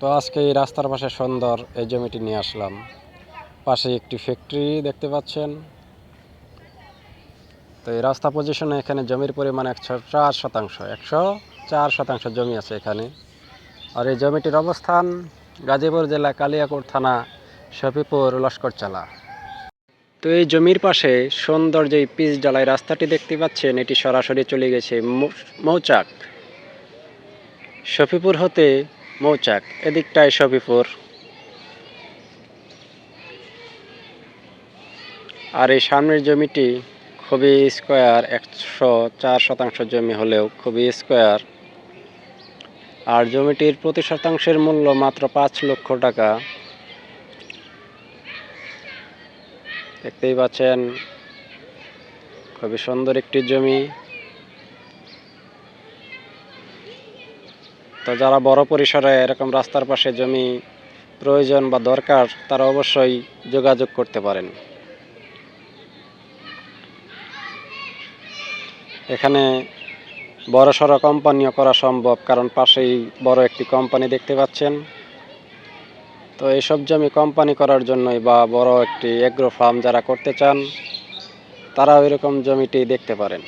তো আজকে এই রাস্তার পাশে সুন্দর এই জমিটি নিয়ে আসলাম। পাশে একটি ফ্যাক্টরি দেখতে পাচ্ছেন। তো এই রাস্তা পজিশনে এখানে জমির পরিমাণ 104 শতাংশ জমি আছে এখানে। আর এই জমিটির অবস্থান গাজীপুর জেলা কালিয়াকৈর থানা শফিপুর লস্করচালা। তো এই জমির পাশে সুন্দর যে পিচ ঢালাই রাস্তাটি দেখতে পাচ্ছেন, এটি সরাসরি চলে গেছে মৌচাক। শফিপুর হতে মৌচাক, এদিকটায় শফিপুর। আর এই সামনের জমিটি খুবই স্কোয়ার, 104 শতাংশ জমি হলেও খুবই স্কোয়ার। আর জমিটির প্রতি শতাংশের মূল্য মাত্র 5 লক্ষ টাকা। দেখতেই পাচ্ছেন খুবই সুন্দর একটি জমি। তো যারা বড় পরিসরে এরকম রাস্তার পাশে জমি প্রয়োজন বা দরকার, তারা অবশ্যই যোগাযোগ করতে পারেন। এখানে বড়সড় কোম্পানিও করা সম্ভব, কারণ পাশেই বড় একটি কোম্পানি দেখতে পাচ্ছেন। তো এইসব জমি কোম্পানি করার জন্যই বা বড় একটি এগ্রো ফার্ম যারা করতে চান, তারাও এরকম জমিটি দেখতে পারেন।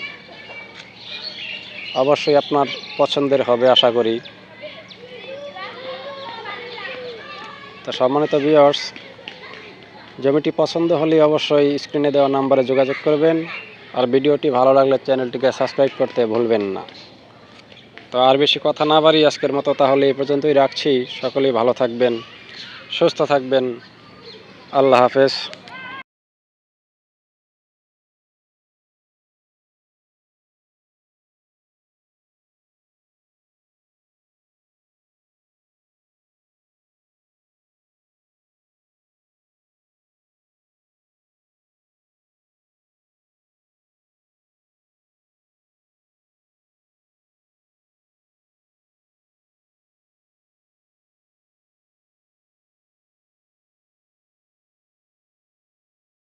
অবশ্যই আপনার পছন্দের হবে আশা করি। তো সম্মানিত ভিউয়ার্স, জমিটি পছন্দ হলে অবশ্যই স্ক্রিনে দেওয়া নাম্বারে যোগাযোগ করবেন। আর ভিডিওটি ভালো লাগলে চ্যানেলটিকে সাবস্ক্রাইব করতে ভুলবেন না। তো আর বেশি কথা না বাড়িয়ে আজকের মতো তাহলে এই পর্যন্তই রাখছি। সকলেই ভালো থাকবেন, সুস্থ থাকবেন। আল্লাহ হাফেজ।